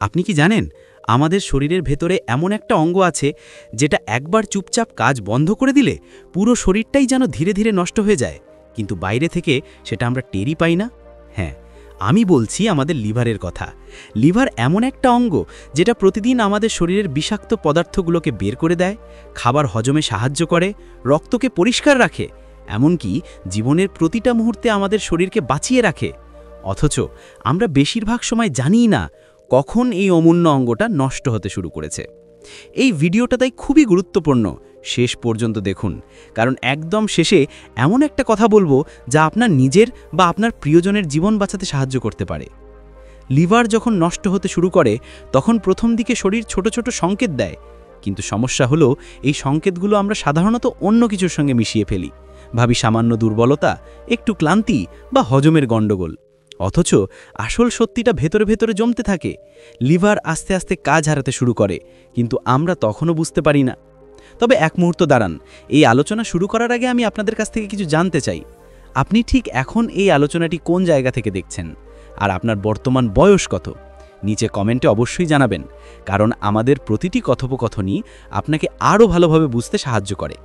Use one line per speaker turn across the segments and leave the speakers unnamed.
আপনি কি জানেন আমাদের শরীরের ভেতরে এমন একটা অঙ্গ আছে যেটা একবার চুপচাপ কাজ বন্ধ করে দিলে পুরো শরীরটাই যেন ধীরে ধীরে নষ্ট হয়ে যায়, কিন্তু বাইরে থেকে সেটা আমরা টেরই পাই না। হ্যাঁ, আমি বলছি আমাদের লিভারের কথা। লিভার এমন একটা অঙ্গ যেটা প্রতিদিন আমাদের শরীরের বিষাক্ত পদার্থগুলোকে বের করে দেয়, খাবার হজমে সাহায্য করে, রক্তকে পরিষ্কার রাখে, এমনকি জীবনের প্রতিটা মুহূর্তে আমাদের শরীরকে বাঁচিয়ে রাখে। অথচ আমরা বেশিরভাগ সময় জানিই না কখন এই অমূল্য অঙ্গটা নষ্ট হতে শুরু করেছে। এই ভিডিওটা তাই খুবই গুরুত্বপূর্ণ, শেষ পর্যন্ত দেখুন, কারণ একদম শেষে এমন একটা কথা বলবো যা আপনার নিজের বা আপনার প্রিয়জনের জীবন বাঁচাতে সাহায্য করতে পারে। লিভার যখন নষ্ট হতে শুরু করে তখন প্রথম দিকে শরীর ছোট ছোট সংকেত দেয়, কিন্তু সমস্যা হলো এই সংকেতগুলো আমরা সাধারণত অন্য কিছুর সঙ্গে মিশিয়ে ফেলি। ভাবি সামান্য দুর্বলতা, একটু ক্লান্তি বা হজমের গণ্ডগোল। অথচ আসল সত্যিটা ভেতরে ভেতরে জমতে থাকে। লিভার আস্তে আস্তে কাজ হারাতে শুরু করে, কিন্তু আমরা তখনও বুঝতে পারি না। তবে এক মুহূর্ত দাঁড়ান, এই আলোচনা শুরু করার আগে আমি আপনাদের কাছ থেকে কিছু জানতে চাই। আপনি ঠিক এখন এই আলোচনাটি কোন জায়গা থেকে দেখছেন, আর আপনার বর্তমান বয়স কত? নিচে কমেন্টে অবশ্যই জানাবেন, কারণ আমাদের প্রতিটি কথোপকথনই আপনাকে আরও ভালোভাবে বুঝতে সাহায্য করে।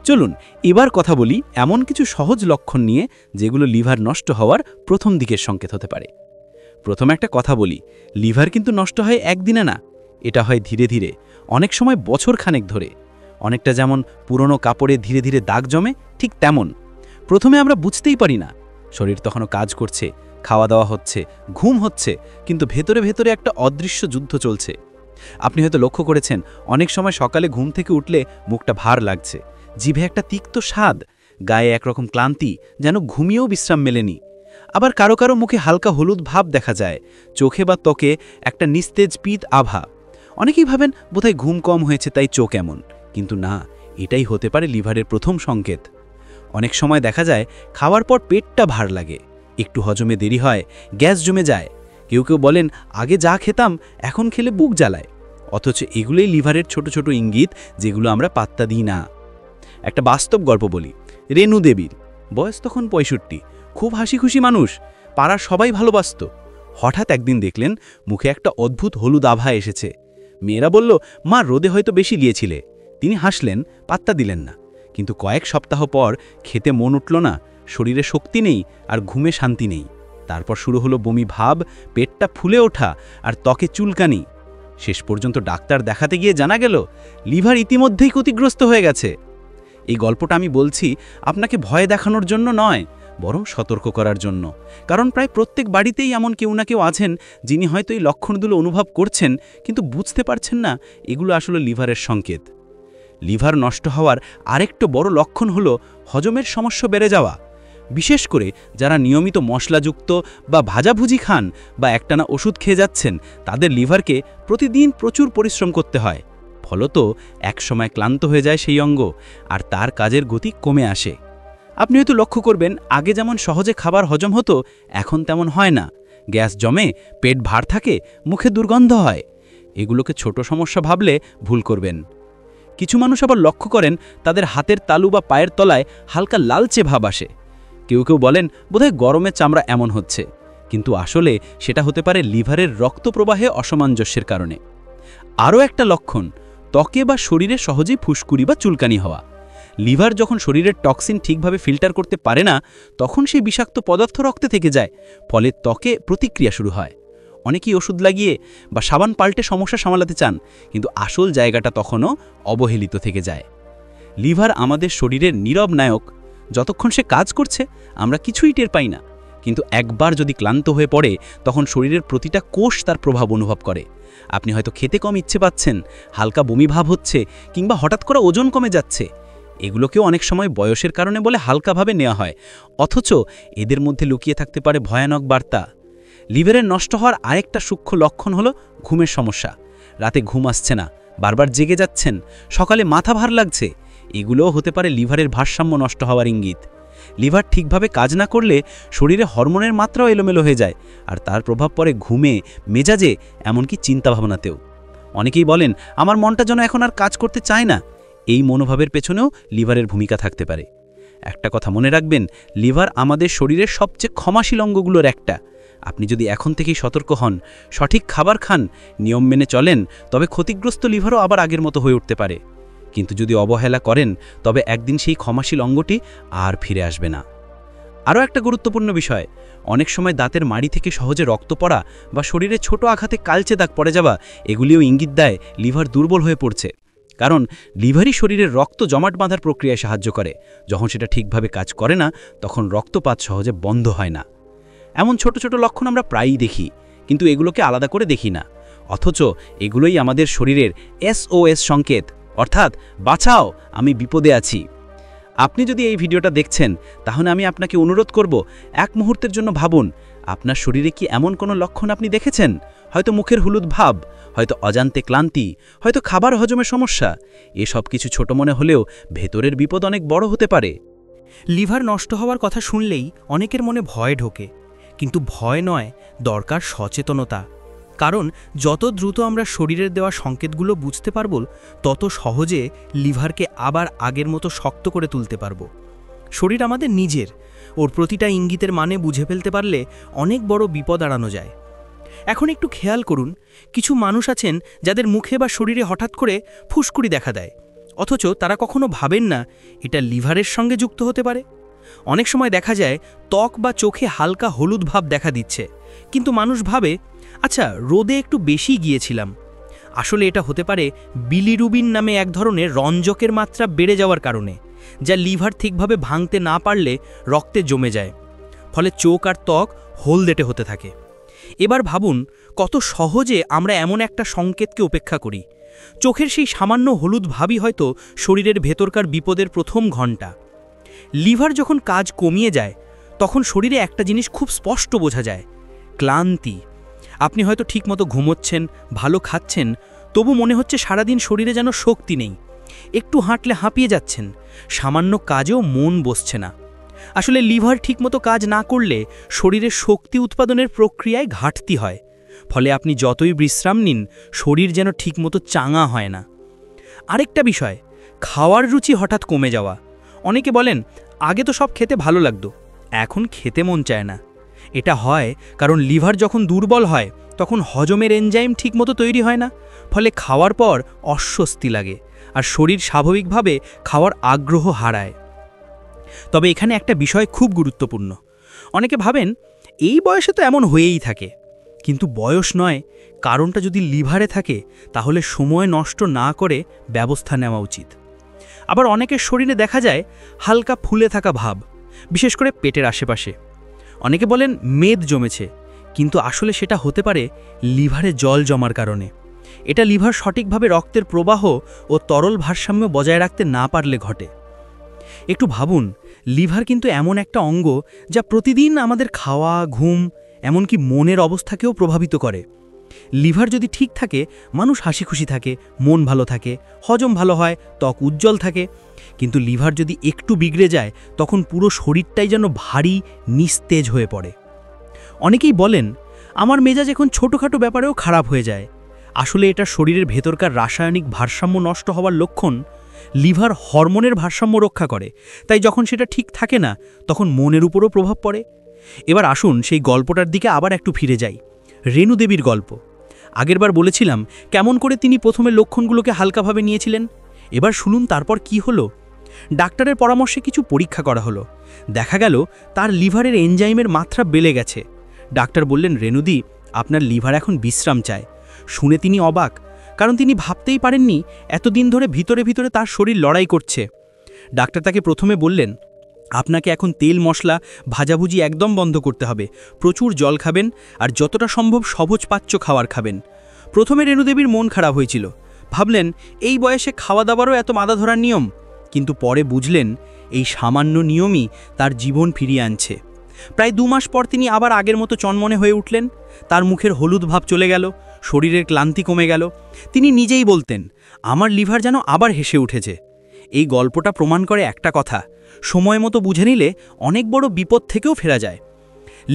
চলুন এবার কথা বলি এমন কিছু সহজ লক্ষণ নিয়ে যেগুলো লিভার নষ্ট হওয়ার প্রথম দিকের সংকেত হতে পারে। প্রথম একটা কথা বলি, লিভার কিন্তু নষ্ট হয় একদিনে না, এটা হয় ধীরে ধীরে, অনেক সময় বছরখানেক ধরে। অনেকটা যেমন পুরনো কাপড়ে ধীরে ধীরে দাগ জমে, ঠিক তেমন। প্রথমে আমরা বুঝতেই পারি না, শরীর তখনও কাজ করছে, খাওয়া দাওয়া হচ্ছে, ঘুম হচ্ছে, কিন্তু ভেতরে ভেতরে একটা অদৃশ্য যুদ্ধ চলছে। আপনি হয়তো লক্ষ্য করেছেন, অনেক সময় সকালে ঘুম থেকে উঠলে মুখটা ভার লাগছে, জিভে একটা তিক্ত স্বাদ, গায়ে একরকম ক্লান্তি, যেন ঘুমিয়েও বিশ্রাম মেলেনি। আবার কারো কারো মুখে হালকা হলুদ ভাব দেখা যায়, চোখে বা ত্বকে একটা নিস্তেজ পিত আভা। অনেকেই ভাবেন বোধহয় ঘুম কম হয়েছে তাই চোখ এমন, কিন্তু না, এটাই হতে পারে লিভারের প্রথম সংকেত। অনেক সময় দেখা যায় খাওয়ার পর পেটটা ভার লাগে, একটু হজমে দেরি হয়, গ্যাস জমে যায়। কেউ কেউ বলেন আগে যা খেতাম এখন খেলে বুক জ্বালায়। অথচ এগুলোই লিভারের ছোট ছোট ইঙ্গিত, যেগুলো আমরা পাত্তা দিই না। একটা বাস্তব গল্প বলি, রেণু দেবীর বয়স তখন 65, খুব হাসি খুশি মানুষ, পাড়ার সবাই ভালোবাসত। হঠাৎ একদিন দেখলেন মুখে একটা অদ্ভুত হলুদ আভা এসেছে। মেয়েরা বলল, মা রোদে হয়তো বেশি গিয়েছিলে। তিনি হাসলেন, পাত্তা দিলেন না। কিন্তু কয়েক সপ্তাহ পর খেতে মন উঠল না, শরীরে শক্তি নেই, আর ঘুমে শান্তি নেই। তারপর শুরু হলো বমি ভাব, পেটটা ফুলে ওঠা, আর ত্বকে চুলকানি। শেষ পর্যন্ত ডাক্তার দেখাতে গিয়ে জানা গেল লিভার ইতিমধ্যেই ক্ষতিগ্রস্ত হয়ে গেছে। এই গল্পটা আমি বলছি আপনাকে ভয় দেখানোর জন্য নয়, বরং সতর্ক করার জন্য। কারণ প্রায় প্রত্যেক বাড়িতেই এমন কেউ না কেউ আছেন যিনি হয়তো এই লক্ষণগুলো অনুভব করছেন, কিন্তু বুঝতে পারছেন না এগুলো আসলে লিভারের সংকেত। লিভার নষ্ট হওয়ার আরেকটা বড় লক্ষণ হলো হজমের সমস্যা বেড়ে যাওয়া। বিশেষ করে যারা নিয়মিত মশলাযুক্ত বা ভাজাভুজি খান বা একটানা ওষুধ খেয়ে যাচ্ছেন, তাদের লিভারকে প্রতিদিন প্রচুর পরিশ্রম করতে হয়। ফলত একসময় ক্লান্ত হয়ে যায় সেই অঙ্গ, আর তার কাজের গতি কমে আসে। আপনি হয়তো লক্ষ্য করবেন, আগে যেমন সহজে খাবার হজম হতো, এখন তেমন হয় না। গ্যাস জমে, পেট ভার থাকে, মুখে দুর্গন্ধ হয়। এগুলোকে ছোট সমস্যা ভাবলে ভুল করবেন। কিছু মানুষ আবার লক্ষ্য করেন তাদের হাতের তালু বা পায়ের তলায় হালকা লালচে ভাব আসে। কেউ কেউ বলেন বোধহয় গরমে চামড়া এমন হচ্ছে, কিন্তু আসলে সেটা হতে পারে লিভারের রক্ত প্রবাহে অসামঞ্জস্যের কারণে। আরও একটা লক্ষণ, ত্বকে বা শরীরে সহজেই ফুসকুড়ি বা চুলকানি হওয়া। লিভার যখন শরীরের টক্সিন ঠিকভাবে ফিল্টার করতে পারে না, তখন সেই বিষাক্ত পদার্থ রক্তে থেকে যায়, ফলে ত্বকে প্রতিক্রিয়া শুরু হয়। অনেকেই ওষুধ লাগিয়ে বা সাবান পাল্টে সমস্যা সামলাতে চান, কিন্তু আসল জায়গাটা তখনও অবহেলিত থেকে যায়। লিভার আমাদের শরীরের নীরব নায়ক। যতক্ষণ সে কাজ করছে আমরা কিছুই টের পাই না, কিন্তু একবার যদি ক্লান্ত হয়ে পড়ে তখন শরীরের প্রতিটা কোষ তার প্রভাব অনুভব করে। আপনি হয়তো খেতে কম ইচ্ছে পাচ্ছেন, হালকা বমি ভাব হচ্ছে, কিংবা হঠাৎ করে ওজন কমে যাচ্ছে। এগুলোকেও অনেক সময় বয়সের কারণে বলে হালকাভাবে নেওয়া হয়, অথচ এদের মধ্যে লুকিয়ে থাকতে পারে ভয়ানক বার্তা। লিভারের নষ্ট হওয়ার আরেকটা সূক্ষ্ম লক্ষণ হলো ঘুমের সমস্যা। রাতে ঘুম আসছে না, বারবার জেগে যাচ্ছেন, সকালে মাথা ভার লাগছে। এগুলোও হতে পারে লিভারের ভারসাম্য নষ্ট হওয়ার ইঙ্গিত। লিভার ঠিকভাবে কাজ না করলে শরীরে হরমোনের মাত্রাও এলোমেলো হয়ে যায়, আর তার প্রভাব পড়ে ঘুমে, মেজাজে, এমনকি চিন্তাভাবনাতেও। অনেকেই বলেন আমার মনটা যেন এখন আর কাজ করতে চায় না। এই মনোভাবের পেছনেও লিভারের ভূমিকা থাকতে পারে। একটা কথা মনে রাখবেন, লিভার আমাদের শরীরের সবচেয়ে ক্ষমাশীল অঙ্গগুলোর একটা। আপনি যদি এখন থেকেই সতর্ক হন, সঠিক খাবার খান, নিয়ম মেনে চলেন, তবে ক্ষতিগ্রস্ত লিভারও আবার আগের মতো হয়ে উঠতে পারে। কিন্তু যদি অবহেলা করেন, তবে একদিন সেই ক্ষমাশীল অঙ্গটি আর ফিরে আসবে না। আরও একটা গুরুত্বপূর্ণ বিষয়, অনেক সময় দাঁতের মাড়ি থেকে সহজে রক্ত পড়া বা শরীরে ছোট আঘাতে কালচে দাগ পড়ে যাওয়া, এগুলিও ইঙ্গিত দেয় লিভার দুর্বল হয়ে পড়ছে। কারণ লিভারই শরীরের রক্ত জমাট বাঁধার প্রক্রিয়ায় সাহায্য করে। যখন সেটা ঠিকভাবে কাজ করে না, তখন রক্তপাত সহজে বন্ধ হয় না। এমন ছোট ছোট লক্ষণ আমরা প্রায়ই দেখি, কিন্তু এগুলোকে আলাদা করে দেখি না। অথচ এগুলোই আমাদের শরীরের SOS সংকেত, অর্থাৎ বাঁচাও, আমি বিপদে আছি। আপনি যদি এই ভিডিওটা দেখছেন, তাহলে আমি আপনাকে অনুরোধ করব, এক মুহূর্তের জন্য ভাবুন, আপনার শরীরে কি এমন কোনো লক্ষণ আপনি দেখেছেন? হয়তো মুখের হলুদ ভাব, হয়তো অজান্তে ক্লান্তি, হয়তো খাবার হজমের সমস্যা। এসব কিছু ছোট মনে হলেও ভেতরের বিপদ অনেক বড় হতে পারে।
লিভার নষ্ট হওয়ার কথা শুনলেই অনেকের মনে ভয় ঢোকে, কিন্তু ভয় নয়, দরকার সচেতনতা। কারণ যত দ্রুত আমরা শরীরের দেওয়া সংকেতগুলো বুঝতে পারব, তত সহজে লিভারকে আবার আগের মতো শক্ত করে তুলতে পারব। শরীর আমাদের নিজের, ওর প্রতিটা ইঙ্গিতের মানে বুঝে ফেলতে পারলে অনেক বড় বিপদ এড়ানো যায়। এখন একটু খেয়াল করুন, কিছু মানুষ আছেন যাদের মুখে বা শরীরে হঠাৎ করে ফুসকুড়ি দেখা দেয়, অথচ তারা কখনো ভাবেন না এটা লিভারের সঙ্গে যুক্ত হতে পারে। অনেক সময় দেখা যায় ত্বক বা চোখে হালকা হলুদ ভাব দেখা দিচ্ছে, কিন্তু মানুষ ভাবে আচ্ছা রোদে একটু বেশি গিয়েছিলাম। আসলে এটা হতে পারে বিলিরুবিন নামে এক ধরনের রঞ্জকের মাত্রা বেড়ে যাওয়ার কারণে, যা লিভার ঠিকভাবে ভাঙতে না পারলে রক্তে জমে যায়, ফলে চোখ আর ত্বক হলদেটে হতে থাকে। এবার ভাবুন কত সহজে আমরা এমন একটা সংকেতকে উপেক্ষা করি। চোখের সেই সামান্য হলুদ ভাবই হয়তো শরীরের ভেতরকার বিপদের প্রথম ঘণ্টা। লিভার যখন কাজ কমিয়ে যায়, তখন শরীরে একটা জিনিস খুব স্পষ্ট বোঝা যায়, ক্লান্তি। আপনি হয়তো ঠিকমতো ঘুমোচ্ছেন, ভালো খাচ্ছেন, তবু মনে হচ্ছে সারাদিন শরীরে যেন শক্তি নেই। একটু হাঁটলে হাঁপিয়ে যাচ্ছেন, সামান্য কাজেও মন বসছে না। আসলে লিভার ঠিকমতো কাজ না করলে শরীরে শক্তি উৎপাদনের প্রক্রিয়ায় ঘাটতি হয়, ফলে আপনি যতই বিশ্রাম নিন, শরীর যেন ঠিকমতো চাঙা হয় না। আরেকটা বিষয়, খাওয়ার রুচি হঠাৎ কমে যাওয়া। অনেকে বলেন আগে তো সব খেতে ভালো লাগতো, এখন খেতে মন চায় না। এটা হয় কারণ লিভার যখন দুর্বল হয়, তখন হজমের এনজাইম ঠিকমতো তৈরি হয় না, ফলে খাওয়ার পর অস্বস্তি লাগে আর শরীর স্বাভাবিকভাবে খাওয়ার আগ্রহ হারায়। তবে এখানে একটা বিষয় খুব গুরুত্বপূর্ণ। অনেকে ভাবেন এই বয়সে তো এমন হয়েই থাকে, কিন্তু বয়স নয়, কারণটা যদি লিভারে থাকে, তাহলে সময় নষ্ট না করে ব্যবস্থা নেওয়া উচিত। আবার অনেকের শরীরে দেখা যায় হালকা ফুলে থাকা ভাব, বিশেষ করে পেটের আশেপাশে। অনেকে বলেন মেদ জমেছে, কিন্তু আসলে সেটা হতে পারে লিভারে জল জমার কারণে। এটা লিভার সঠিকভাবে রক্তের প্রবাহ ও তরল ভারসাম্য বজায় রাখতে না পারলে ঘটে। একটু ভাবুন, লিভার কিন্তু এমন একটা অঙ্গ যা প্রতিদিন আমাদের খাওয়া, ঘুম, এমনকি মনের অবস্থাকেও প্রভাবিত করে। লিভার যদি ঠিক থাকে, মানুষ হাসি খুশি থাকে, মন ভালো থাকে, হজম ভালো হয়, ত্বক উজ্জ্বল থাকে। কিন্তু লিভার যদি একটু বিগড়ে যায়, তখন পুরো শরীরটাই যেন ভারী, নিস্তেজ হয়ে পড়ে। অনেকেই বলেন আমার মেজাজ এখন ছোটোখাটো ব্যাপারেও খারাপ হয়ে যায়। আসলে এটা শরীরের ভেতরকার রাসায়নিক ভারসাম্য নষ্ট হওয়ার লক্ষণ। লিভার হরমোনের ভারসাম্য রক্ষা করে, তাই যখন সেটা ঠিক থাকে না, তখন মনের উপরও প্রভাব পড়ে। এবার আসুন সেই গল্পটার দিকে আবার একটু ফিরে যাই, রেণু দেবীর গল্প। আগেরবার বলেছিলাম কেমন করে তিনি প্রথমে লক্ষণগুলোকে হালকাভাবে নিয়েছিলেন। এবার শুনুন তারপর কি হলো। ডাক্তারের পরামর্শে কিছু পরীক্ষা করা হলো। দেখা গেল তার লিভারের এনজাইমের মাত্রা বেড়ে গেছে। ডাক্তার বললেন, রেণুদি, আপনার লিভার এখন বিশ্রাম চায়। শুনে তিনি অবাক, কারণ তিনি ভাবতেই পারেননি এতদিন ধরে ভিতরে ভিতরে তার শরীর লড়াই করছে। ডাক্তার তাকে প্রথমে বললেন, আপনাকে এখন তেল মশলা ভাজাভুজি একদম বন্ধ করতে হবে, প্রচুর জল খাবেন আর যতটা সম্ভব সহজ পাচ্য খাবার খাবেন। প্রথমে রেণুদেবীর মন খারাপ হয়েছিল, ভাবলেন এই বয়সে খাওয়া দাওয়ারও এত মাদা ধরার নিয়ম। কিন্তু পরে বুঝলেন এই সামান্য নিয়মই তার জীবন ফিরিয়ে আনছে। প্রায় 2 মাস পর তিনি আবার আগের মতো চনমনে হয়ে উঠলেন। তার মুখের হলুদ ভাব চলে গেল, শরীরের ক্লান্তি কমে গেল। তিনি নিজেই বলতেন, আমার লিভার যেন আবার হেসে উঠেছে। এই গল্পটা প্রমাণ করে একটা কথা, সময় মতো বুঝে নিলে অনেক বড় বিপদ থেকেও ফেরা যায়।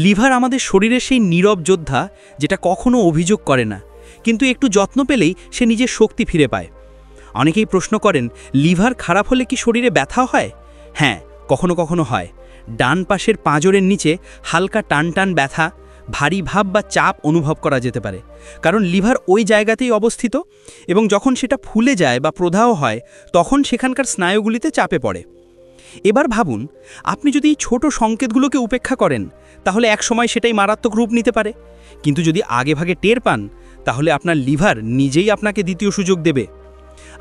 লিভার আমাদের শরীরের সেই নীরব যোদ্ধা, যেটা কখনো অভিযোগ করে না, কিন্তু একটু যত্ন পেলেই সে নিজের শক্তি ফিরে পায়। অনেকেই প্রশ্ন করেন, লিভার খারাপ হলে কি শরীরে ব্যথা হয়? হ্যাঁ, কখনো কখনো হয়। ডান পাশের পাঁজরের নিচে হালকা টান টান ব্যথা ভারী ভাব বা চাপ অনুভব করা যেতে পারে, কারণ লিভার ওই জায়গাতেই অবস্থিত এবং যখন সেটা ফুলে যায় বা প্রদাহ হয় তখন সেখানকার স্নায়ুগুলিতে চাপে পড়ে। এবার ভাবুন, আপনি যদি এই ছোট সংকেতগুলোকে উপেক্ষা করেন তাহলে একসময় সেটাই মারাত্মক রূপ নিতে পারে, কিন্তু যদি আগেভাগে টের পান তাহলে আপনার লিভার নিজেই আপনাকে দ্বিতীয় সুযোগ দেবে।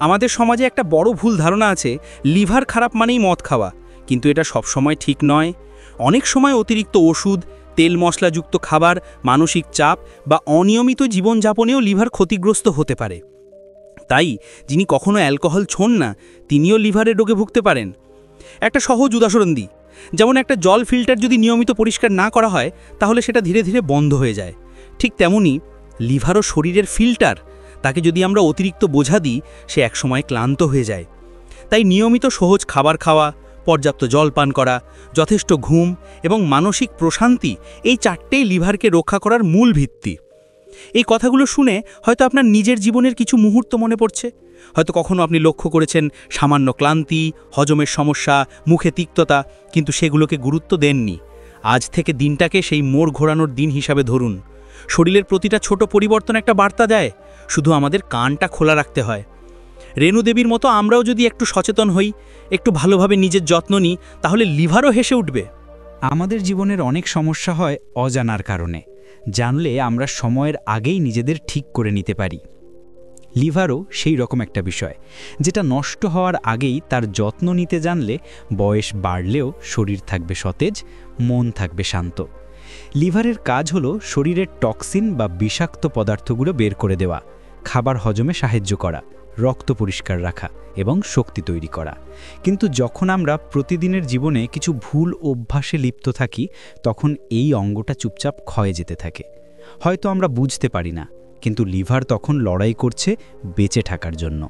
আমাদের সমাজে একটা বড় ভুল ধারণা আছে, লিভার খারাপ মানেই মদ খাওয়া, কিন্তু এটা সবসময় ঠিক নয়। অনেক সময় অতিরিক্ত ওষুধ, তেল মশলাযুক্ত খাবার, মানসিক চাপ বা অনিয়মিত জীবনযাপনেও লিভার ক্ষতিগ্রস্ত হতে পারে। তাই যিনি কখনো অ্যালকোহল ছোঁন না তিনিও লিভারের রোগে ভুগতে পারেন। একটা সহজ উদাহরণ দিই, যেমন একটা জল ফিল্টার যদি নিয়মিত পরিষ্কার না করা হয় তাহলে সেটা ধীরে ধীরে বন্ধ হয়ে যায়। ঠিক তেমনি লিভারও শরীরের ফিল্টার, তাকে যদি আমরা অতিরিক্ত বোঝা দিই সে একসময় ক্লান্ত হয়ে যায়। তাই নিয়মিত সহজ খাবার খাওয়া, পর্যাপ্ত জল পান করা, যথেষ্ট ঘুম এবং মানসিক প্রশান্তি, এই চারটেই লিভারকে রক্ষা করার মূল ভিত্তি। এই কথাগুলো শুনে হয়তো আপনার নিজের জীবনের কিছু মুহূর্ত মনে পড়ছে। হয়তো কখনো আপনি লক্ষ্য করেছেন সামান্য ক্লান্তি, হজমের সমস্যা, মুখে তিক্ততা, কিন্তু সেগুলোকে গুরুত্ব দেননি। আজ থেকে দিনটাকে সেই মোড় ঘোরানোর দিন হিসাবে ধরুন। শরীরের প্রতিটা ছোট পরিবর্তন একটা বার্তা দেয়, শুধু আমাদের কানটা খোলা রাখতে হয়। রেণু দেবীর মতো আমরাও যদি একটু সচেতন হই, একটু ভালোভাবে নিজের যত্ন নিই, তাহলে লিভারও হেসে উঠবে।
আমাদের জীবনের অনেক সমস্যা হয় অজানার কারণে। জানলে আমরা সময়ের আগেই নিজেদের ঠিক করে নিতে পারি। লিভারও সেই রকম একটা বিষয়, যেটা নষ্ট হওয়ার আগেই তার যত্ন নিতে জানলে বয়স বাড়লেও শরীর থাকবে সতেজ, মন থাকবে শান্ত। লিভারের কাজ হলো শরীরের টক্সিন বা বিষাক্ত পদার্থগুলো বের করে দেওয়া, খাবার হজমে সাহায্য করা, রক্ত পরিষ্কার রাখা এবং শক্তি তৈরি করা। কিন্তু যখন আমরা প্রতিদিনের জীবনে কিছু ভুল অভ্যাসে লিপ্ত থাকি তখন এই অঙ্গটা চুপচাপ ক্ষয়ে যেতে থাকে। হয়তো আমরা বুঝতে পারি না, কিন্তু লিভার তখন লড়াই করছে বেঁচে থাকার জন্য।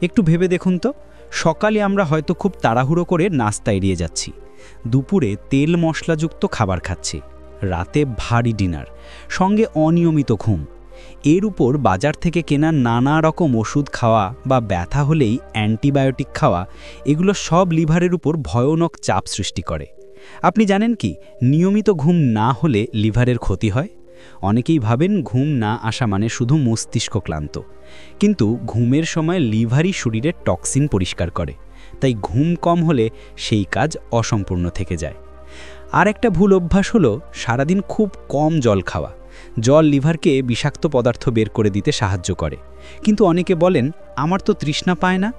একটু ভেবে দেখুন তো, সকালে আমরা হয়তো খুব তাড়াহুড়ো করে নাস্তা এড়িয়ে যাচ্ছি, দুপুরে তেল মশলাযুক্ত খাবার খাচ্ছি, রাতে ভারী ডিনার, সঙ্গে অনিয়মিত ঘুম। এর উপর বাজার থেকে কেনা নানা রকম ওষুধ খাওয়া বা ব্যথা হলেই অ্যান্টিবায়োটিক খাওয়া, এগুলো সব লিভারের উপর ভয়ানক চাপ সৃষ্টি করে। আপনি জানেন কি, নিয়মিত ঘুম না হলে লিভারের ক্ষতি হয়? অনেকেই ভাবেন ঘুম না আসা মানে শুধু মস্তিষ্ক ক্লান্ত, কিন্তু ঘুমের সময় লিভারই শরীরের টক্সিন পরিষ্কার করে, তাই ঘুম কম হলে সেই কাজ অসম্পূর্ণ থেকে যায়। আর একটা ভুল অভ্যাস হলো সারাদিন খুব কম জল খাওয়া। জল লিভারকে বিষাক্ত পদার্থ বের করে দিতে সাহায্য করে, কিন্তু অনেকে বলেন আমার তো তৃষ্ণা পায় না।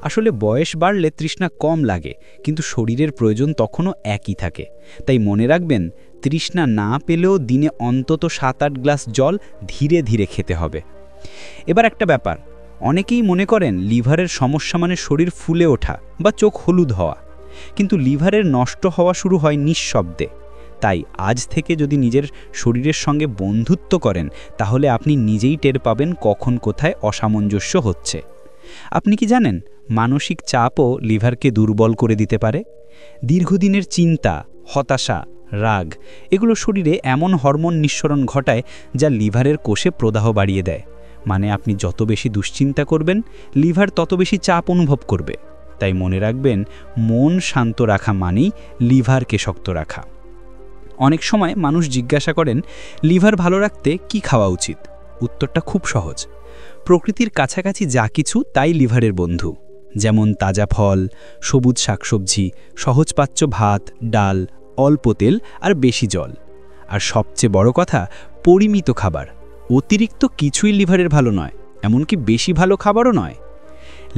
আসলে বয়স বাড়লে তৃষ্ণা কম লাগে, কিন্তু শরীরের প্রয়োজন তখনও একই থাকে। তাই মনে রাখবেন, তৃষ্ণা না পেলেও দিনে অন্তত 7-8 গ্লাস জল ধীরে ধীরে খেতে হবে। এবার একটা ব্যাপার, অনেকেই মনে করেন লিভারের সমস্যা মানে শরীর ফুলে ওঠা বা চোখ হলুদ হওয়া, কিন্তু লিভারের নষ্ট হওয়া শুরু হয় নিঃশব্দে। তাই আজ থেকে যদি নিজের শরীরের সঙ্গে বন্ধুত্ব করেন তাহলে আপনি নিজেই টের পাবেন কখন কোথায় অসামঞ্জস্য হচ্ছে। আপনি কি জানেন, মানসিক চাপও লিভারকে দুর্বল করে দিতে পারে? দীর্ঘদিনের চিন্তা, হতাশা, রাগ, এগুলো শরীরে এমন হরমোন নিঃসরণ ঘটায় যা লিভারের কোষে প্রদাহ বাড়িয়ে দেয়। মানে আপনি যত বেশি দুশ্চিন্তা করবেন, লিভার তত বেশি চাপ অনুভব করবে। তাই মনে রাখবেন, মন শান্ত রাখা মানেই লিভারকে শক্ত রাখা। অনেক সময় মানুষ জিজ্ঞাসা করেন লিভার ভালো রাখতে কি খাওয়া উচিত। উত্তরটা খুব সহজ, প্রকৃতির কাছাকাছি যা কিছু তাই লিভারের বন্ধু। যেমন তাজা ফল, সবুজ শাকসবজি, সহজপাচ্য ভাত, ডাল, অল্প তেল আর বেশি জল। আর সবচেয়ে বড় কথা, পরিমিত খাবার। অতিরিক্ত কিছুই লিভারের ভালো নয়, এমনকি বেশি ভালো খাবারও নয়।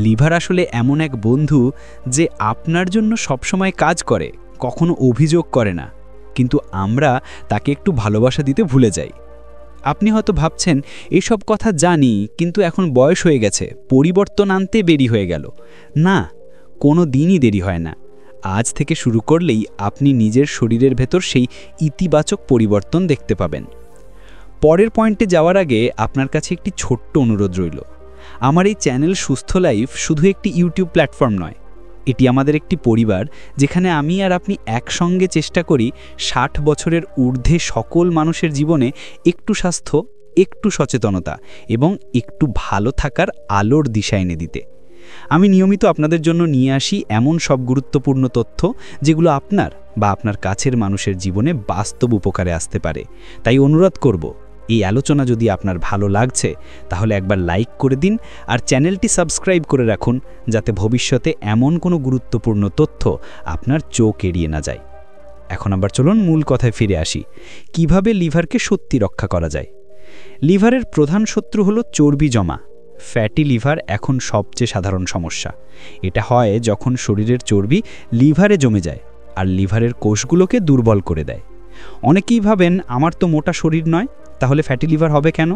লিভার আসলে এমন এক বন্ধু যে আপনার জন্য সবসময় কাজ করে, কখনো অভিযোগ করে না, কিন্তু আমরা তাকে একটু ভালোবাসা দিতে ভুলে যাই। আপনি হয়তো ভাবছেন এসব কথা জানি, কিন্তু এখন বয়স হয়ে গেছে, পরিবর্তন আনতে দেরি হয়ে গেল। না, কোনো দিনই দেরি হয় না। আজ থেকে শুরু করলেই আপনি নিজের শরীরের ভেতর সেই ইতিবাচক পরিবর্তন দেখতে পাবেন। পরের পয়েন্টে যাওয়ার আগে আপনার কাছে একটি ছোট্ট অনুরোধ রইল। আমার এই চ্যানেল সুস্থ লাইফ শুধু একটি ইউটিউব প্ল্যাটফর্ম নয়, এটি আমাদের একটি পরিবার, যেখানে আমি আর আপনি একসঙ্গে চেষ্টা করি 60 বছরের ঊর্ধ্বে সকল মানুষের জীবনে একটু স্বাস্থ্য, একটু সচেতনতা এবং একটু ভালো থাকার আলোর দিশা এনে দিতে। আমি নিয়মিত আপনাদের জন্য নিয়ে আসি এমন সব গুরুত্বপূর্ণ তথ্য যেগুলো আপনার বা আপনার কাছের মানুষের জীবনে বাস্তব উপকারে আসতে পারে। তাই অনুরোধ করব, এই আলোচনা যদি আপনার ভালো লাগছে তাহলে একবার লাইক করে দিন আর চ্যানেলটি সাবস্ক্রাইব করে রাখুন, যাতে ভবিষ্যতে এমন কোনো গুরুত্বপূর্ণ তথ্য আপনার চোখ এড়িয়ে না যায়। এখন আবার চলুন মূল কথায় ফিরে আসি, কিভাবে লিভারকে সত্যি রক্ষা করা যায়। লিভারের প্রধান শত্রু হলো চর্বি জমা। ফ্যাটি লিভার এখন সবচেয়ে সাধারণ সমস্যা। এটা হয় যখন শরীরের চর্বি লিভারে জমে যায় আর লিভারের কোষগুলোকে দুর্বল করে দেয়। অনেকেই ভাবেন আমার তো মোটা শরীর নয়, তাহলে ফ্যাটি লিভার হবে কেন?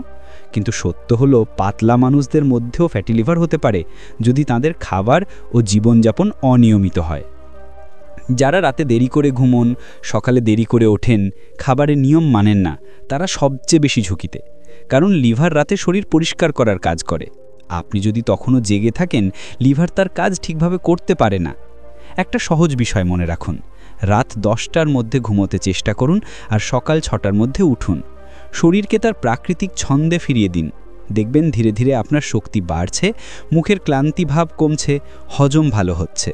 কিন্তু সত্য হলো পাতলা মানুষদের মধ্যেও ফ্যাটি লিভার হতে পারে যদি তাদের খাবার ও জীবনযাপন অনিয়মিত হয়। যারা রাতে দেরি করে ঘুমন, সকালে দেরি করে ওঠেন, খাবারের নিয়ম মানেন না, তারা সবচেয়ে বেশি ঝুঁকিতে। কারণ লিভার রাতে শরীর পরিষ্কার করার কাজ করে। আপনি যদি তখনও জেগে থাকেন, লিভার তার কাজ ঠিকভাবে করতে পারে না। একটা সহজ বিষয় মনে রাখুন, রাত 10টার মধ্যে ঘুমোতে চেষ্টা করুন আর সকাল 6টার মধ্যে উঠুন। শরীরকে তার প্রাকৃতিক ছন্দে ফিরিয়ে দিন। দেখবেন ধীরে ধীরে আপনার শক্তি বাড়ছে, মুখের ক্লান্তি ভাব কমছে, হজম ভালো হচ্ছে।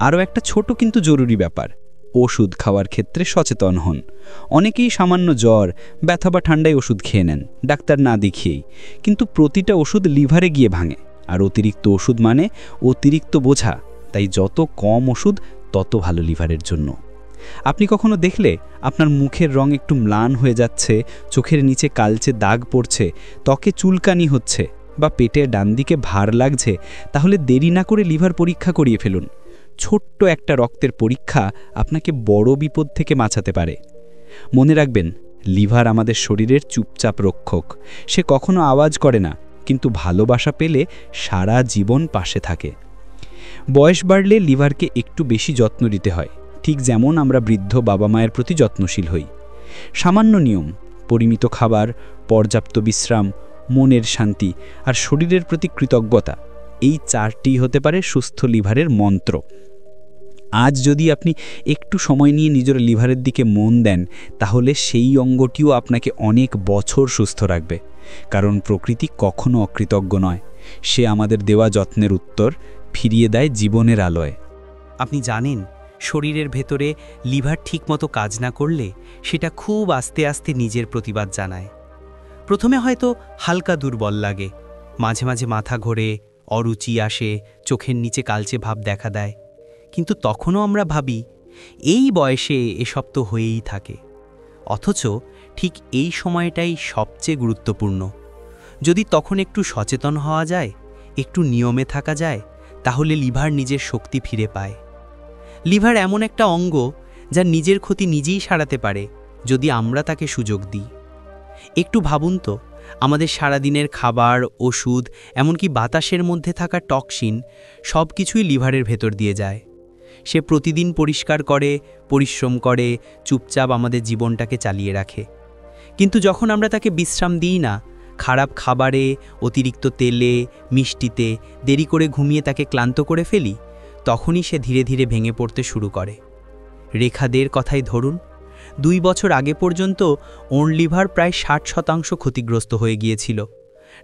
আরও একটা ছোট কিন্তু জরুরি ব্যাপার, ওষুধ খাওয়ার ক্ষেত্রে সচেতন হন। অনেকেই সামান্য জ্বর, ব্যথা বা ঠান্ডায় ওষুধ খেয়ে নেন ডাক্তার না দেখিয়েই, কিন্তু প্রতিটা ওষুধ লিভারে গিয়ে ভাঙে। আর অতিরিক্ত ওষুধ মানে অতিরিক্ত বোঝা। তাই যত কম ওষুধ তত ভালো লিভারের জন্য। আপনি কখনো দেখলে আপনার মুখের রং একটু ম্লান হয়ে যাচ্ছে, চোখের নিচে কালচে দাগ পড়ছে, ত্বকে চুলকানি হচ্ছে বা পেটের ডান দিকে ভার লাগছে, তাহলে দেরি না করে লিভার পরীক্ষা করিয়ে ফেলুন। ছোট্ট একটা রক্তের পরীক্ষা আপনাকে বড় বিপদ থেকে বাঁচাতে পারে। মনে রাখবেন, লিভার আমাদের শরীরের চুপচাপ রক্ষক। সে কখনো আওয়াজ করে না, কিন্তু ভালোবাসা পেলে সারা জীবন পাশে থাকে। বয়স বাড়লে লিভারকে একটু বেশি যত্ন নিতে হয়, ঠিক যেমন আমরা বৃদ্ধ বাবা মায়ের প্রতি যত্নশীল হই। সামান্য নিয়ম, পরিমিত খাবার, পর্যাপ্ত বিশ্রাম, মনের শান্তি আর শরীরের প্রতি কৃতজ্ঞতা, এই 4টি হতে পারে সুস্থ লিভারের মন্ত্র। আজ যদি আপনি একটু সময় নিয়ে নিজের লিভারের দিকে মন দেন, তাহলে সেই অঙ্গটিও আপনাকে অনেক বছর সুস্থ রাখবে। কারণ প্রকৃতি কখনো অকৃতজ্ঞ নয়, সে আমাদের দেওয়া যত্নের উত্তর ফিরিয়ে দেয় জীবনের আলোয়।
আপনি জানেন, শরীরের ভেতরে লিভার ঠিকমতো কাজ না করলে সেটা খুব আস্তে আস্তে নিজের প্রতিবাদ জানায়। প্রথমে হয়তো হালকা দুর্বল লাগে, মাঝে মাঝে মাথা ঘোরে, অরুচি আসে, চোখের নিচে কালচে ভাব দেখা দেয়। কিন্তু তখনও আমরা ভাবি এই বয়সে এসব তো হয়েই থাকে। অথচ ঠিক এই সময়টাই সবচেয়ে গুরুত্বপূর্ণ। যদি তখন একটু সচেতন হওয়া যায়, একটু নিয়মে থাকা যায়, তাহলে লিভার নিজের শক্তি ফিরে পায়। লিভার এমন একটা অঙ্গ যা নিজের ক্ষতি নিজেই সারাতে পারে, যদি আমরা তাকে সুযোগ দিই। একটু ভাবুন তো, আমাদের সারাদিনের খাবার, ওষুধ, এমনকি বাতাসের মধ্যে থাকা টক্সিন সব কিছুই লিভারের ভেতর দিয়ে যায়। সে প্রতিদিন পরিষ্কার করে, পরিশ্রম করে, চুপচাপ আমাদের জীবনটাকে চালিয়ে রাখে। কিন্তু যখন আমরা তাকে বিশ্রাম দিই না, খারাপ খাবারে, অতিরিক্ত তেলে, মিষ্টিতে, দেরি করে ঘুমিয়ে তাকে ক্লান্ত করে ফেলি, তখনই সে ধীরে ধীরে ভেঙে পড়তে শুরু করে। রেখাদের কথাই ধরুন, 2 বছর আগে পর্যন্ত ওর লিভার প্রায় 60% ক্ষতিগ্রস্ত হয়ে গিয়েছিল।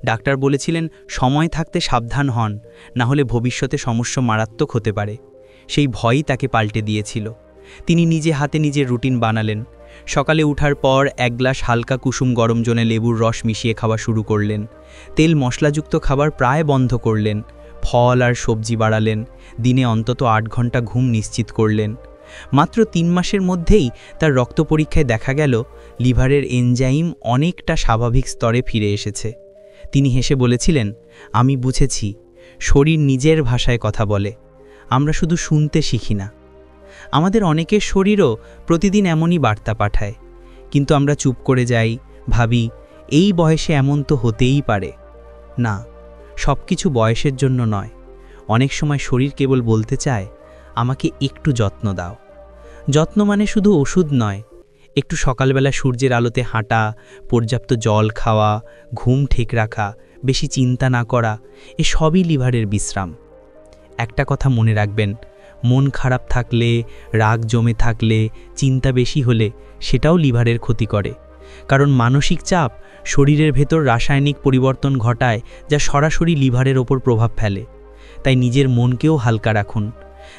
ডাক্তার বলেছিলেন সময় থাকতে সাবধান হন, না হলে ভবিষ্যতে সমস্যা মারাত্মক হতে পারে। সেই ভয়ই তাকে পাল্টে দিয়েছিল। তিনি নিজে হাতে নিজের রুটিন বানালেন। সকালে ওঠার পর 1 গ্লাস হালকা কুসুম গরম জলে লেবুর রস মিশিয়ে খাওয়া শুরু করলেন। তেল মশলাযুক্ত খাবার প্রায় বন্ধ করলেন। ফল আর সবজি বাড়ালেন। দিনে অন্তত 8 ঘন্টা ঘুম নিশ্চিত করলেন। মাত্র 3 মাসের মধ্যেই তার রক্ত পরীক্ষায় দেখা গেল লিভারের এনজাইম অনেকটা স্বাভাবিক স্তরে ফিরে এসেছে। তিনি হেসে বলেছিলেন, আমি বুঝেছি, শরীর নিজের ভাষায় কথা বলে, আমরা শুধু শুনতে শিখি না। আমাদের অনেকের শরীরও প্রতিদিন এমনই বার্তা পাঠায়, কিন্তু আমরা চুপ করে যাই, ভাবি এই বয়সে এমন তো হতেই পারে। না, সব কিছু বয়সের জন্য নয়। অনেক সময় শরীর কেবল বলতে চায়, আমাকে একটু যত্ন দাও। যত্ন মানে শুধু ওষুধ নয়, একটু সকালবেলা সূর্যের আলোতে হাঁটা, পর্যাপ্ত জল খাওয়া, ঘুম ঠিক রাখা, বেশি চিন্তা না করা, এ সবই লিভারের বিশ্রাম। একটা কথা মনে রাখবেন, মন খারাপ থাকলে, রাগ জমে থাকলে, চিন্তা বেশি হলে সেটাও লিভারের ক্ষতি করে। কারণ মানসিক চাপ শরীরের ভেতর রাসায়নিক পরিবর্তন ঘটায়, যা সরাসরি লিভারের ওপর প্রভাব ফেলে। তাই নিজের মনকেও হালকা রাখুন।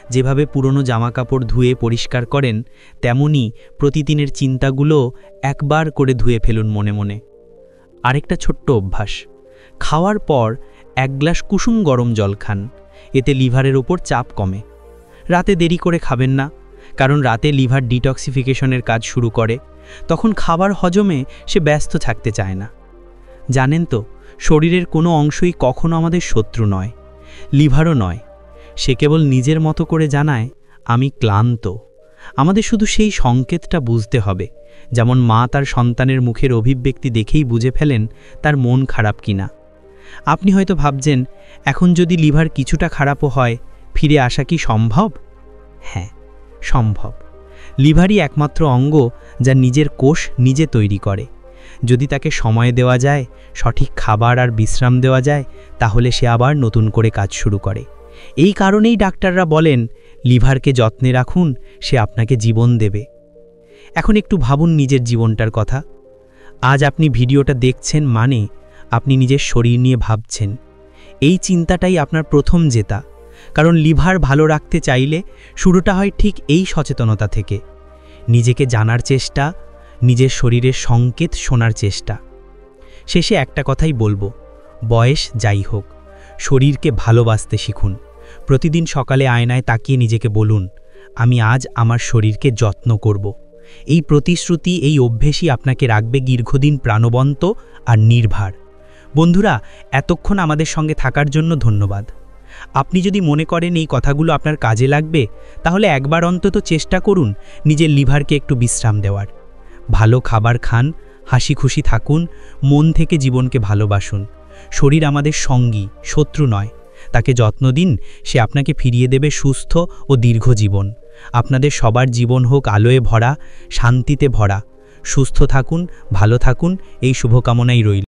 যেভাবে পুরনো জামাকাপড় ধুয়ে পরিষ্কার করেন, তেমনি প্রতিদিনের চিন্তাগুলো একবার করে ধুয়ে ফেলুন মনে মনে। আরেকটা ছোট্ট অভ্যাস, খাওয়ার পর 1 গ্লাস কুসুম গরম জল খান। এতে লিভারের ওপর চাপ কমে। রাতে দেরি করে খাবেন না, কারণ রাতে লিভার ডিটক্সিফিকেশনের কাজ শুরু করে। তখন খাবার হজমে সে ব্যস্ত থাকতে চায় না। জানেন তো, শরীরের কোনো অংশই কখনো আমাদের শত্রু নয়, লিভারও নয়। সে কেবল নিজের মতো করে জানায়, আমি ক্লান্ত। আমাদের শুধু সেই সংকেতটা বুঝতে হবে, যেমন মা তার সন্তানের মুখের অভিব্যক্তি দেখেই বুঝে ফেলেন তার মন খারাপ কিনা। আপনি হয়তো ভাবছেন, এখন যদি লিভার কিছুটা খারাপও হয়, ফিরে আসা কি সম্ভব? হ্যাঁ, সম্ভব। লিভারই একমাত্র অঙ্গ যা নিজের কোষ নিজে তৈরি করে। যদি তাকে সময় দেওয়া যায়, সঠিক খাবার আর বিশ্রাম দেওয়া যায়, তাহলে সে আবার নতুন করে কাজ শুরু করে। এই কারণেই ডাক্তাররা বলেন, লিভারকে যত্নে রাখুন, সে আপনাকে জীবন দেবে। এখন একটু ভাবুন নিজের জীবনটার কথা। আজ আপনি ভিডিওটা দেখছেন মানে আপনি নিজের শরীর নিয়ে ভাবছেন। এই চিন্তাটাই আপনার প্রথম জেতা, কারণ লিভার ভালো রাখতে চাইলে শুরুটা হয় ঠিক এই সচেতনতা থেকে। নিজেকে জানার চেষ্টা, নিজের শরীরের সংকেত শোনার চেষ্টা। শেষে একটা কথাই বলবো, বয়স যাই হোক, শরীরকে ভালোবাসতে শিখুন। প্রতিদিন সকালে আয়নায় তাকিয়ে নিজেকে বলুন, আমি আজ আমার শরীরকে যত্ন করব। এই প্রতিশ্রুতি, এই অভ্যেসই আপনাকে রাখবে দীর্ঘদিন প্রাণবন্ত আর নির্ভার। বন্ধুরা, এতক্ষণ আমাদের সঙ্গে থাকার জন্য ধন্যবাদ। আপনি যদি মনে করেন এই কথাগুলো আপনার কাজে লাগবে, তাহলে একবার অন্তত চেষ্টা করুন নিজের লিভারকে একটু বিশ্রাম দেওয়ার। ভালো খাবার খান, হাসি খুশি থাকুন, মন থেকে জীবনকে ভালোবাসুন। শরীর আমাদের সঙ্গী, শত্রু নয়। তাকে যত্ন দিন, সে আপনাকে ফিরিয়ে দেবে সুস্থ ও দীর্ঘ জীবন। আপনাদের সবার জীবন হোক আলোয় ভরা, শান্তিতে ভরা। সুস্থ থাকুন, ভালো থাকুন, এই শুভকামনাই রইল।